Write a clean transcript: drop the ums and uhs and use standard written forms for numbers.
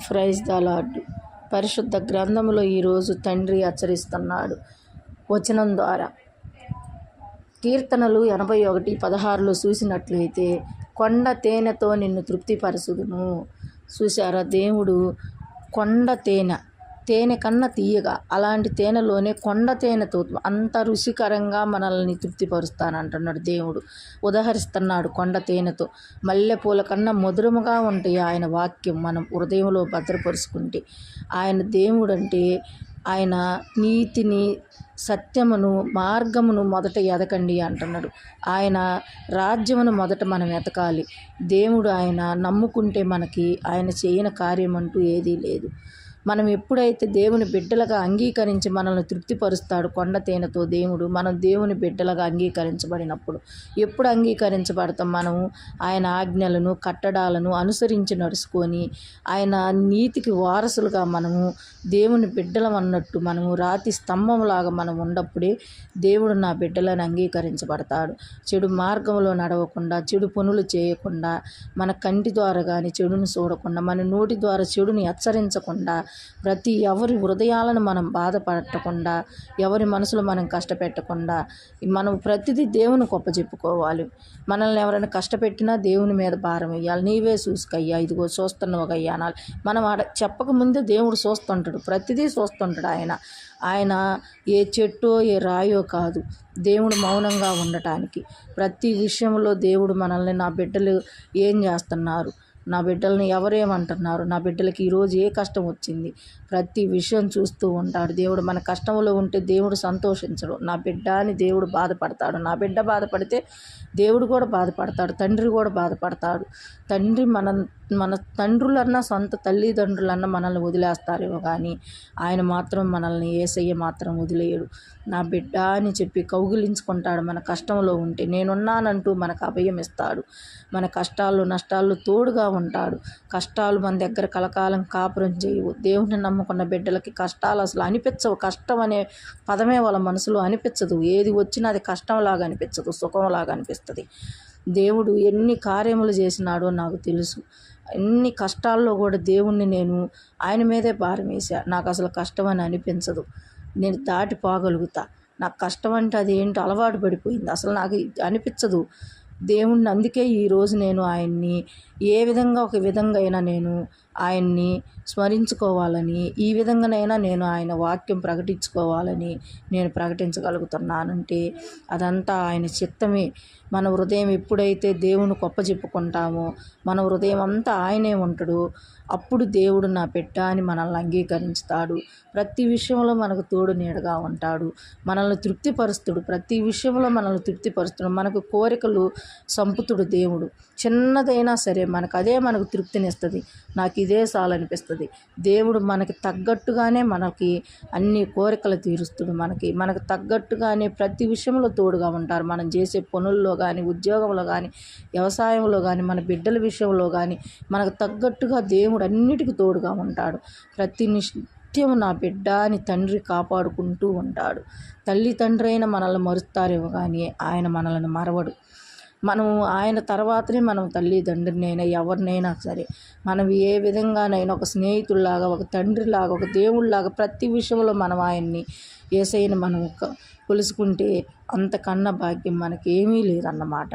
Praise the lord. పరిశుద్ధ గ్రంథములో ఈరోజు తండ్రి హెచ్చరిస్తున్నాడు వచనం ద్వారా. కీర్తనలు 81:16 చూసినట్లయితే, కొండ తేనెతో నిన్ను తృప్తిపరచుదును. చూశారా, దేవుడు కొండ తేనె కన్నా తీయగా, అలాంటి తేనెలోనే కొండ తేనెతో అంత రుచికరంగా మనల్ని తృప్తిపరుస్తానంటున్నాడు దేవుడు. ఉదహరిస్తున్నాడు కొండ తేనెతో. మల్లెపూల కన్నా మధురముగా ఉంటాయి ఆయన వాక్యం మనం హృదయంలో భద్రపరుచుకుంటే. ఆయన దేవుడు అంటే ఆయన నీతిని, సత్యమును, మార్గమును మొదట ఎదకండి అంటున్నాడు. ఆయన రాజ్యమును మొదట మనం ఎతకాలి. దేవుడు ఆయన నమ్ముకుంటే మనకి ఆయన చేయని కార్యం అంటూ ఏదీ లేదు. మనం ఎప్పుడైతే దేవుని బిడ్డలుగా అంగీకరించి మనల్ని తృప్తిపరుస్తాడు కొండ తేనెతో దేవుడు, మనం దేవుని బిడ్డలుగా అంగీకరించబడినప్పుడు. ఎప్పుడు అంగీకరించబడతాం? మనము ఆయన ఆజ్ఞలను, కట్టడాలను అనుసరించి నడుచుకొని ఆయన నీతికి వారసులుగా మనము దేవుని బిడ్డలం అన్నట్టు మనము రాతి స్తంభంలాగా మనం ఉన్నప్పుడే దేవుడు నా బిడ్డలను అంగీకరించబడతాడు. చెడు మార్గంలో నడవకుండా, చెడు పనులు చేయకుండా, మన కంటి ద్వారా కానీ చెడును చూడకుండా, మన నోటి ద్వారా చెడుని హెచ్చరించకుండా, ఎవరి హృదయాలను మనం బాధపడకుండా, ఎవరి మనసులో మనం కష్టపెట్టకుండా, మనం ప్రతిదీ దేవుని చెప్పుకోవాలి. మనల్ని ఎవరైనా కష్టపెట్టినా దేవుని మీద భారం వేయాలి. నీవే చూసుకయ్యా, ఇదిగో చూస్తున్నావుగయ్యా అనాలి. మనం చెప్పకముందే దేవుడు చూస్తుంటాడు, ప్రతిదీ చూస్తుంటాడు ఆయన ఏ చెట్టో ఏ రాయో కాదు దేవుడు మౌనంగా ఉండటానికి. ప్రతి విషయంలో దేవుడు మనల్ని, నా బిడ్డలు ఏం చేస్తున్నారు, నా బిడ్డల్ని ఎవరేమంటున్నారు, నా బిడ్డలకి ఈరోజు ఏ కష్టం వచ్చింది, ప్రతి విషయం చూస్తూ ఉంటాడు దేవుడు. మన కష్టంలో ఉంటే దేవుడు సంతోషించడు. నా బిడ్డ అని దేవుడు బాధపడతాడు. నా బిడ్డ బాధపడితే దేవుడు కూడా బాధపడతాడు, తండ్రి కూడా బాధపడతాడు. తండ్రి మన తండ్రులన్నా, సొంత తల్లిదండ్రులన్నా మనల్ని వదిలేస్తారేమో కానీ ఆయన మాత్రం మనల్ని, యేసయ్య మాత్రం వదిలేయడు. నా బిడ్డ అని చెప్పి కౌగిలించుకుంటాడు. మన కష్టంలో ఉంటే నేనున్నానంటూ మనకు అభయం ఇస్తాడు. మన కష్టాల్లో నష్టాల్లో తోడుగా ఉంటాడు. కష్టాలు మన దగ్గర కలకాలం కాపురం చేయవు. దేవుని నమ్ముకున్న బిడ్డలకి కష్టాలు అసలు అనిపించవు. కష్టం అనే పదమే వాళ్ళ మనసులో అనిపించదు. ఏది వచ్చినా అది కష్టంలాగా అనిపించదు, సుఖంలాగా అనిపిస్తుంది. దేవుడు ఎన్ని కార్యములు చేసినాడో నాకు తెలుసు. ఎన్ని కష్టాల్లో కూడా దేవుణ్ణి నేను ఆయన మీదే భారం వేసా. నాకు అసలు కష్టం అని అనిపించదు. నేను దాటిపోగలుగుతా. నాకు కష్టం అంటే అది ఏంటో అలవాటు పడిపోయింది. అసలు నాకు అనిపించదు దేవుణ్ణి. అందుకే ఈరోజు నేను ఆయన్ని ఏ విధంగా, ఒక విధంగా అయినా నేను ఆయన్ని స్మరించుకోవాలని, ఈ విధంగానైనా నేను ఆయన వాక్యం ప్రకటించుకోవాలని నేను ప్రకటించగలుగుతున్నానంటే అదంతా ఆయన చిత్తమే. మన హృదయం ఎప్పుడైతే దేవుని చెప్పుకుంటామో, మన హృదయం అంతా ఆయనే ఉంటాడు. అప్పుడు దేవుడు నా బిడ్డ అని మనల్ని అంగీకరించుతాడు. ప్రతి విషయంలో మనకు తోడు నీడగా ఉంటాడు. మనల్ని తృప్తిపరుస్తుడు. ప్రతి విషయంలో మనల్ని తృప్తిపరుస్తుడు. మనకు కోరికలు సంపుతుడు దేవుడు. చిన్నదైనా సరే మనకు తృప్తినిస్తుంది. నాకు ఇదే చాలనిపిస్తుంది. దేవుడు మనకి తగ్గట్టుగానే మనకి అన్ని కోరికలు తీరుస్తుడు. మనకు తగ్గట్టుగానే ప్రతి విషయంలో తోడుగా ఉంటారు. మనం చేసే పనుల్లో కానీ, ఉద్యోగంలో కానీ, వ్యవసాయంలో కానీ, మన బిడ్డల విషయంలో కానీ మనకు తగ్గట్టుగా దేవుడు అన్నిటికీ తోడుగా ఉంటాడు. ప్రతి నిత్యం నా బిడ్డ అని తండ్రి కాపాడుకుంటూ ఉంటాడు. తల్లి తండ్రి అయినా మనల్ని మరుస్తారేమో కానీ ఆయన మనల్ని మరవడు. మనం ఆయన తర్వాతనే మనం తల్లిదండ్రినైనా ఎవరినైనా సరే మనం ఏ విధంగానైనా ఒక స్నేహితుల్లాగా, ఒక తండ్రిలాగా, ఒక దేవుళ్ళలాగా ప్రతి విషయంలో మనం ఆయన్ని, యేసయ్యని మనం కొలుసుకుంటే అంతకన్నా భాగ్యం మనకేమీ లేదన్నమాట.